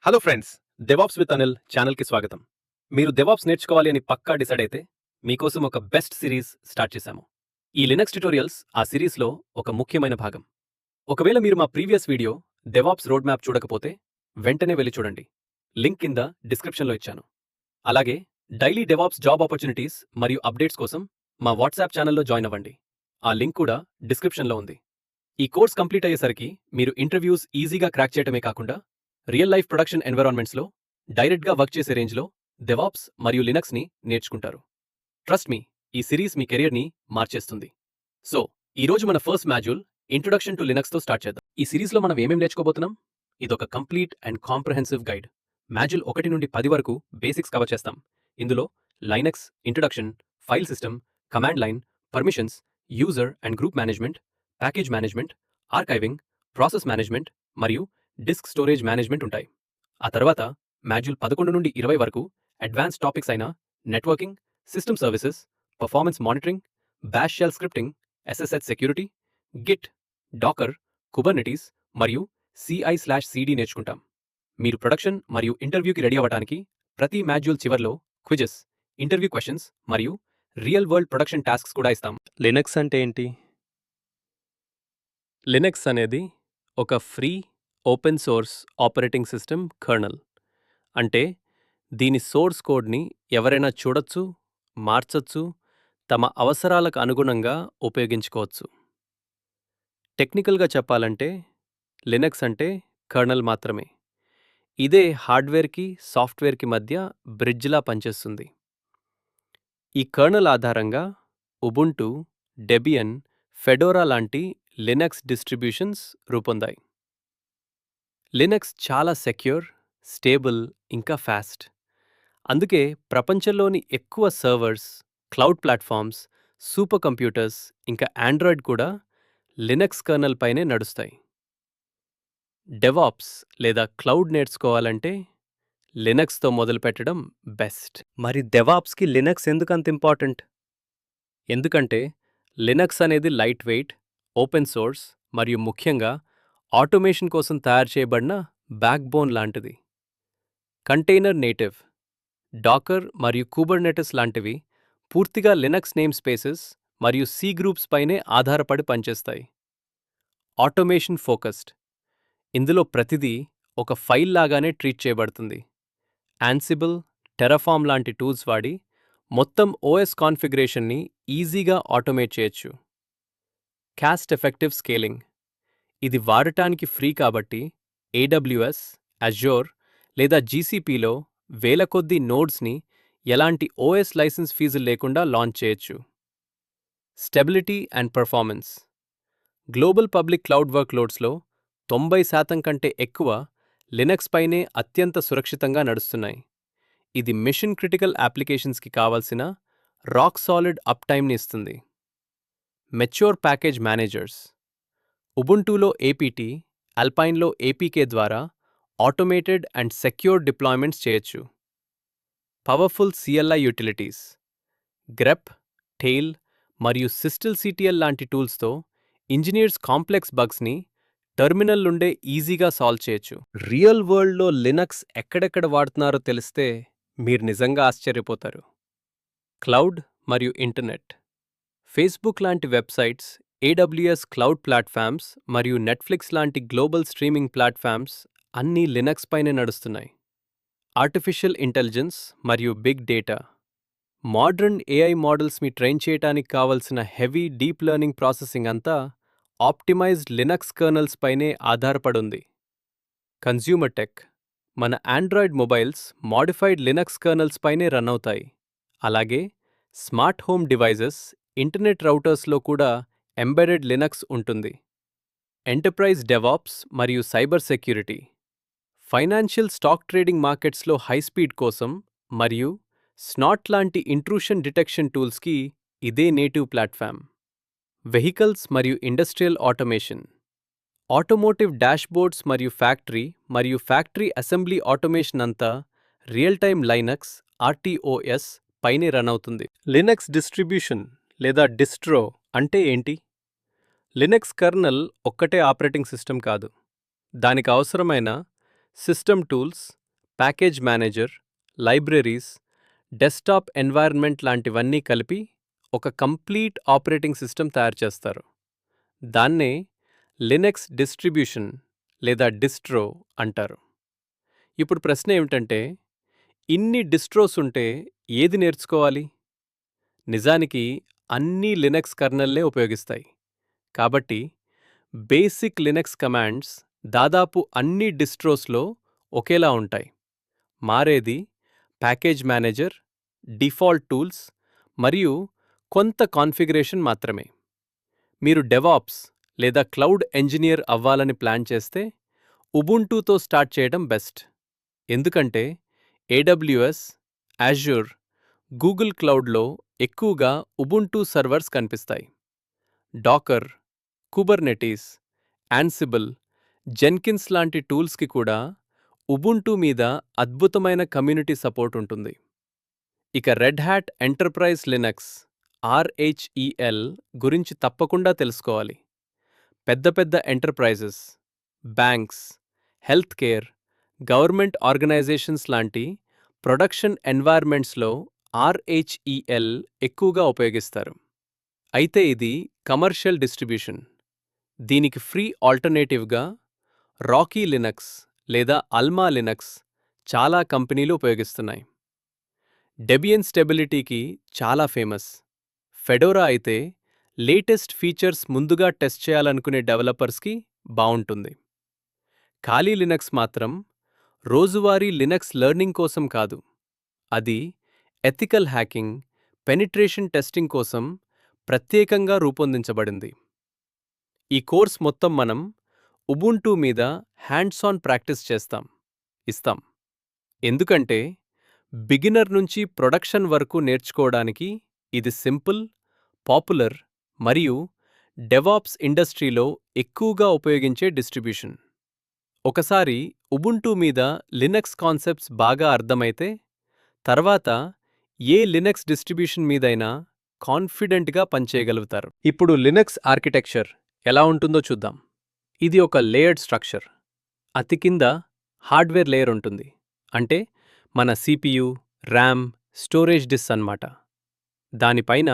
Hello friends, DevOps with Anil ఛానల్కి స్వాగతం. మీరు డెవాప్స్ నేర్చుకోవాలి అని పక్కా డిసైడ్ అయితే మీకోసం ఒక బెస్ట్ సిరీస్ స్టార్ట్ చేశాము. ఈ లినక్స్ ట్యుటోరియల్స్ ఆ సిరీస్లో ఒక ముఖ్యమైన భాగం. ఒకవేళ మీరు మా previous video DevOps road map చూడకపోతే వెంటనే వెళ్ళి చూడండి. లింక్ కింద డిస్క్రిప్షన్లో ఇచ్చాను. అలాగే డైలీ డెవాప్స్ జాబ్ ఆపర్చునిటీస్ మరియు అప్డేట్స్ కోసం మా వాట్సాప్ ఛానల్లో జాయిన్ అవ్వండి. ఆ లింక్ కూడా డిస్క్రిప్షన్లో ఉంది. ఈ కోర్స్ కంప్లీట్ అయ్యేసరికి మీరు ఇంటర్వ్యూస్ ఈజీగా క్రాక్ చేయటమే కాకుండా రియల్ లైఫ్ ప్రొడక్షన్ ఎన్విరాన్మెంట్స్లో డైరెక్ట్గా వర్క్ చేసే రేంజ్లో డెవాప్స్ మరియు లినక్స్ని నేర్చుకుంటారు. ట్రస్ట్ మీ, ఈ సిరీస్ మీ కెరియర్ని మార్చేస్తుంది. సో ఈరోజు మన ఫస్ట్ మాడ్యూల్ ఇంట్రొడక్షన్ టు లినక్స్తో స్టార్ట్ చేద్దాం. ఈ సిరీస్లో మనం ఏమేం నేర్చుకోబోతున్నాం? ఇదొక complete and comprehensive guide. Module 1 నుండి 10 వరకు బేసిక్స్ కవర్ చేస్తాం. ఇందులో Linux introduction, file system, command line, permissions, user and group management, package management, archiving, process management మరియు డిస్క్ స్టోరేజ్ మేనేజ్మెంట్ ఉంటాయి. ఆ తర్వాత మాడ్యూల్ 11 నుండి 20 వరకు అడ్వాన్స్ టాపిక్స్ అయిన networking, system services, performance monitoring, bash shell scripting, SSH security, Git, Dakar, Kubernetes మరియు CI/CD నేర్చుకుంటాం. మీరు ప్రొడక్షన్ మరియు ఇంటర్వ్యూకి రెడీ అవ్వడానికి ప్రతి మాడ్యూల్ చివర్లో క్విజెస్, ఇంటర్వ్యూ క్వశ్చన్స్ మరియు రియల్ వరల్డ్ ప్రొడక్షన్ టాస్క్స్ కూడా ఇస్తాం. లినక్స్ అంటే ఏంటి? లినక్స్ అనేది ఒక free open source operating system colonel. అంటే దీని సోర్స్ కోడ్ని ఎవరైనా చూడొచ్చు, మార్చొచ్చు, తమ అవసరాలకు అనుగుణంగా ఉపయోగించుకోవచ్చు. టెక్నికల్గా చెప్పాలంటే లినక్స్ అంటే కర్నల్ మాత్రమే. ఇదే హార్డ్వేర్కి, సాఫ్ట్వేర్కి మధ్య బ్రిడ్జ్లా పనిచేస్తుంది. ఈ కర్నల్ ఆధారంగా ఉబుంటు, డెబియన్, ఫెడోరా లాంటి లినక్స్ డిస్ట్రిబ్యూషన్స్ రూపొందాయి. లినక్స్ చాలా సెక్యూర్, స్టేబుల్, ఇంకా ఫాస్ట్. అందుకే ప్రపంచంలోని ఎక్కువ servers, cloud platforms, super computers, ఇంకా ఆండ్రాయిడ్ కూడా లినక్స్ కర్నల్ పైనే నడుస్తాయి. డెవాప్స్ లేదా క్లౌడ్ నేర్చుకోవాలంటే లినక్స్తో మొదలుపెట్టడం బెస్ట్. మరి డెవాప్స్కి లినక్స్ ఎందుకంత ఇంపార్టెంట్? ఎందుకంటే లినక్స్ అనేది లైట్ వెయిట్, ఓపెన్ సోర్స్ మరియు ముఖ్యంగా ఆటోమేషన్ కోసం తయారు చేయబడిన బ్యాక్బోన్ లాంటిది. కంటైనర్ నేటివ్, డాకర్ మరియు కుబర్నెటిస్ లాంటివి పూర్తిగా లినక్స్ నేమ్ స్పేసెస్ మరియు సి గ్రూప్స్ పైనే ఆధారపడి పనిచేస్తాయి. ఆటోమేషన్ ఫోకస్డ్, ఇందులో ప్రతిదీ ఒక ఫైల్ లాగానే ట్రీట్ చేయబడుతుంది. యాన్సిబుల్, టెరాఫార్మ్ లాంటి టూల్స్ వాడి మొత్తం ఓఎస్ కాన్ఫిగరేషన్ని ఈజీగా ఆటోమేట్ చేయొచ్చు. కాస్ట్ ఎఫెక్టివ్ స్కేలింగ్, ఇది వాడటానికి ఫ్రీ కాబట్టి AWS, అజ్యూర్ లేదా GCPలో వేల కొద్దీ నోడ్స్ని ఎలాంటి OS లైసెన్స్ ఫీజులు లేకుండా లాంచ్ చేయొచ్చు. Stability and performance, global public cloud వర్క్లోడ్స్లో 90% కంటే ఎక్కువ లినక్స్ పైనే అత్యంత సురక్షితంగా నడుస్తున్నాయి. ఇది మిషన్ క్రిటికల్ అప్లికేషన్స్కి కావాల్సిన రాక్ సాలిడ్ అప్ టైమ్ని ఇస్తుంది. మెచ్యూర్ ప్యాకేజ్ మేనేజర్స్, ఉబుంటులో APT, అల్పైన్లో APK ద్వారా ఆటోమేటెడ్ అండ్ సెక్యూర్ డిప్లాయ్మెంట్స్ చేయొచ్చు. Powerful CLI utilities, grep, tail మరియు సిస్టిల్సిటిఎల్ లాంటి టూల్స్తో ఇంజనీర్స్ కాంప్లెక్స్ బగ్స్ని టెర్మినల్ నుండే ఈజీగా సాల్వ్ చేయొచ్చు. రియల్ వరల్డ్లో లినక్స్ ఎక్కడెక్కడ వాడుతున్నారో తెలిస్తే మీరు నిజంగా ఆశ్చర్యపోతారు. క్లౌడ్ మరియు ఇంటర్నెట్, ఫేస్బుక్ లాంటి వెబ్సైట్స్, AWS క్లౌడ్ ప్లాట్ఫామ్స్ మరియు నెట్ఫ్లిక్స్ లాంటి గ్లోబల్ స్ట్రీమింగ్ ప్లాట్ఫామ్స్ అన్నీ లినక్స్ పైనే నడుస్తున్నాయి. ఆర్టిఫిషియల్ ఇంటెలిజెన్స్ మరియు బిగ్ డేటా, మోడర్న్ AI మోడల్స్ని ట్రైన్ చేయడానికి కావలసిన హెవీ డీప్ లెర్నింగ్ ప్రాసెసింగ్ అంతా ఆప్టిమైజ్డ్ లినక్స్ కర్నల్స్ పైనే ఆధారపడుంది. కన్జ్యూమర్ టెక్, మన Android mobiles modified Linux kernels పైనే రన్ అవుతాయి. అలాగే స్మార్ట్ హోమ్ డివైజెస్, ఇంటర్నెట్ రౌటర్స్లో కూడా ఎంబెడెడ్ లినక్స్ ఉంటుంది. ఎంటర్ప్రైజ్ డెవాప్స్ మరియు cyber security, financial stock trading మార్కెట్స్లో హై స్పీడ్ కోసం మరియు స్నాట్ లాంటి ఇంట్రూషన్ డిటెక్షన్ టూల్స్కి ఇదే నేటివ్ ప్లాట్ఫామ్. వెహికల్స్ మరియు ఇండస్ట్రియల్ ఆటోమేషన్, ఆటోమోటివ్ డాష్బోర్డ్స్ మరియు ఫ్యాక్టరీ అసెంబ్లీ ఆటోమేషన్ అంతా రియల్ టైమ్ లైనక్స్ RTOS పైనే రన్ అవుతుంది. లినక్స్ డిస్ట్రిబ్యూషన్ లేదా డిస్ట్రో అంటే ఏంటి? లినక్స్ కర్నల్ ఒక్కటే ఆపరేటింగ్ సిస్టమ్ కాదు. దానికి అవసరమైన system tools, package manager, libraries, desktop environment లాంటివన్నీ కలిపి ఒక కంప్లీట్ ఆపరేటింగ్ సిస్టమ్ తయారు చేస్తారు. దాన్నే లినక్స్ డిస్ట్రిబ్యూషన్ లేదా డిస్ట్రో అంటారు. ఇప్పుడు ప్రశ్న ఏమిటంటే, ఇన్ని డిస్ట్రోస్ ఉంటే ఏది నేర్చుకోవాలి? నిజానికి అన్నీ లినక్స్ కర్నెల్నే ఉపయోగిస్తాయి. కాబట్టి బేసిక్ లినక్స్ కమాండ్స్ దాదాపు అన్ని డిస్ట్రోస్లో ఒకేలా ఉంటాయి. మారేది ప్యాకేజ్ మేనేజర్, డిఫాల్ట్ టూల్స్ మరియు కొంత కాన్ఫిగరేషన్ మాత్రమే. మీరు డెవాప్స్ లేదా క్లౌడ్ ఇంజనీర్ అవ్వాలని ప్లాన్ చేస్తే ఉబుంటూతో స్టార్ట్ చేయడం బెస్ట్. ఎందుకంటే AWS, Azure, గూగుల్ క్లౌడ్లో ఎక్కువగా ఉబుంటూ సర్వర్స్ కనిపిస్తాయి. డాకర్, కుబర్నెటీస్, యాన్సిబుల్, జెన్కిన్స్ లాంటి టూల్స్కి కూడా ఉబుంటూ మీద అద్భుతమైన కమ్యూనిటీ సపోర్ట్ ఉంటుంది. ఇక Red Hat Enterprise Linux RHEL గురించి తప్పకుండా తెలుసుకోవాలి. పెద్ద పెద్ద enterprises, banks, health care, government organizations లాంటి ప్రొడక్షన్ ఎన్వైర్న్మెంట్స్లో RHEL ఎక్కువగా ఉపయోగిస్తారు. అయితే ఇది కమర్షియల్ డిస్ట్రిబ్యూషన్. దీనికి ఫ్రీ ఆల్టర్నేటివ్గా రాకీ లినక్స్ లేదా అల్మా లినక్స్ చాలా కంపెనీలు ఉపయోగిస్తున్నాయి. డెబియన్ స్టెబిలిటీకి చాలా ఫేమస్. ఫెడోరా అయితే లేటెస్ట్ ఫీచర్స్ ముందుగా టెస్ట్ చేయాలనుకునే డెవలపర్స్కి బావుంటుంది. ఖాళీ లినక్స్ మాత్రం రోజువారీ లినక్స్ లెర్నింగ్ కోసం కాదు, అది ఎథికల్ హ్యాకింగ్, పెనిట్రేషన్ టెస్టింగ్ కోసం ప్రత్యేకంగా రూపొందించబడింది. ఈ కోర్స్ మొత్తం మనం ఉబుంటూ మీద హ్యాండ్స్ ఆన్ ప్రాక్టీస్ ఇస్తాం. ఎందుకంటే బిగినర్ నుంచి ప్రొడక్షన్ వరకు నేర్చుకోవడానికి ఇది సింపుల్, పాపులర్ మరియు డెవాప్స్ ఇండస్ట్రీలో ఎక్కువగా ఉపయోగించే డిస్ట్రిబ్యూషన్. ఒకసారి ఉబుంటూ మీద లినక్స్ కాన్సెప్ట్స్ బాగా అర్థమైతే తర్వాత ఏ లినక్స్ డిస్ట్రిబ్యూషన్ మీదైనా కాన్ఫిడెంట్గా పనిచేయగలుగుతారు. ఇప్పుడు లినక్స్ ఆర్కిటెక్చర్ ఎలా ఉంటుందో చూద్దాం. ఇది ఒక లేయర్డ్ స్ట్రక్చర్. అతి కింద హార్డ్వేర్ లేయర్ ఉంటుంది, అంటే మన CPU, RAM, స్టోరేజ్ డిస్క్ అన్నమాట. దానిపైన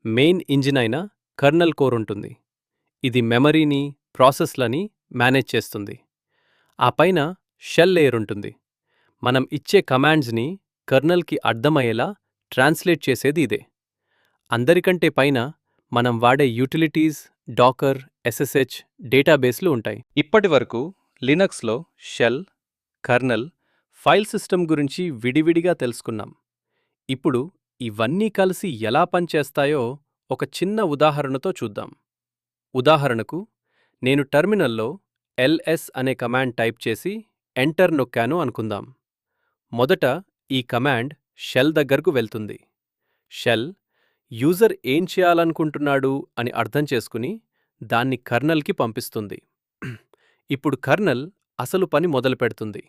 మెయిన్ ఇంజిన్ అయిన కర్నల్ కోర్ ఉంటుంది. ఇది మెమరీని, ప్రాసెస్లని మేనేజ్ చేస్తుంది. ఆ పైన షెల్ లేయర్ ఉంటుంది. మనం ఇచ్చే కమాండ్స్ని కర్నల్కి అర్థమయ్యేలా ట్రాన్స్లేట్ చేసేది ఇదే. అందరికంటే పైన మనం వాడే యూటిలిటీస్, డాకర్, SSH, డేటాబేస్లు ఉంటాయి. ఇప్పటి వరకు లినక్స్లో షెల్, కర్నల్, ఫైల్ సిస్టమ్ గురించి విడివిడిగా తెలుసుకున్నాం. ఇప్పుడు ఇవన్నీ కలిసి ఎలా పనిచేస్తాయో ఒక చిన్న ఉదాహరణతో చూద్దాం. ఉదాహరణకు, నేను టెర్మినల్లో ls అనే కమాండ్ టైప్ చేసి ఎంటర్ నొక్కాను అనుకుందాం. మొదట ఈ కమాండ్ షెల్ దగ్గరకు వెళ్తుంది. షెల్ యూజర్ ఏం చేయాలనుకుంటున్నాడు అని అర్థం చేసుకుని దాన్ని కర్నల్కి పంపిస్తుంది. ఇప్పుడు కర్నల్ అసలు పని మొదలుపెడుతుంది.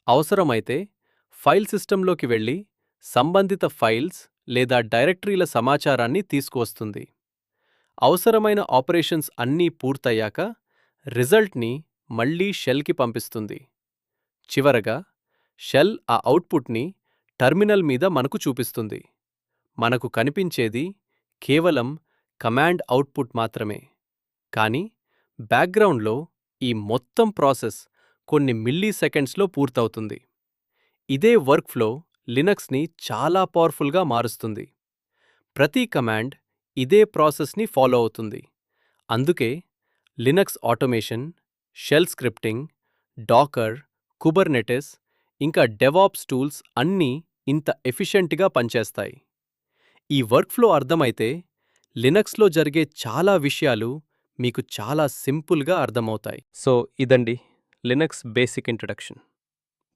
అవసరమైతే ఫైల్ సిస్టంలోకి వెళ్ళి సంబంధిత ఫైల్స్ లేదా డైరెక్టరీల సమాచారాన్ని తీసుకువస్తుంది. అవసరమైన ఆపరేషన్స్ అన్నీ పూర్తయ్యాక రిజల్ట్ని మళ్లీ షెల్కి పంపిస్తుంది. చివరగా షెల్ ఆ అవుట్పుట్ని టెర్మినల్ మీద మనకు చూపిస్తుంది. మనకు కనిపించేది కేవలం కమాండ్ అవుట్పుట్ మాత్రమే. కానీ బ్యాక్గ్రౌండ్లో ఈ మొత్తం ప్రాసెస్ కొన్ని మిల్లీ సెకండ్స్లో పూర్తవుతుంది. ఇదే వర్క్ఫ్లో లినక్స్ని చాలా పవర్ఫుల్గా మారుస్తుంది. ప్రతి కమాండ్ ఇదే ప్రాసెస్ని ఫాలో అవుతుంది. అందుకే Linux automation, shell scripting, Docker, Kubernetes ఇంకా డెవాప్స్ టూల్స్ అన్నీ ఇంత ఎఫిషియెంట్గా పనిచేస్తాయి. ఈ వర్క్ఫ్లో అర్థమైతే లినక్స్లో జరిగే చాలా విషయాలు మీకు చాలా సింపుల్గా అర్థమవుతాయి. సో ఇదండి లినక్స్ బేసిక్ ఇంట్రడక్షన్.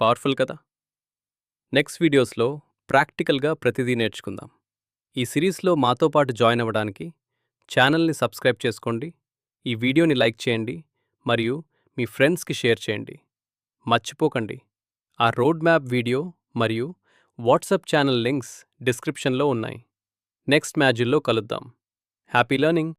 పవర్ఫుల్ కదా? నెక్స్ట్ వీడియోస్లో ప్రాక్టికల్గా ప్రతిదీ నేర్చుకుందాం. ఈ సిరీస్లో మాతో పాటు జాయిన్ అవ్వడానికి ఛానల్ని సబ్స్క్రైబ్ చేసుకోండి, ఈ వీడియోని లైక్ చేయండి మరియు మీ ఫ్రెండ్స్కి షేర్ చేయండి. మర్చిపోకండి, ఆ రోడ్ మ్యాప్ వీడియో మరియు వాట్సాప్ ఛానల్ లింక్స్ డిస్క్రిప్షన్లో ఉన్నాయి. నెక్స్ట్ మాడ్యూల్లో కలుద్దాం. Happy learning!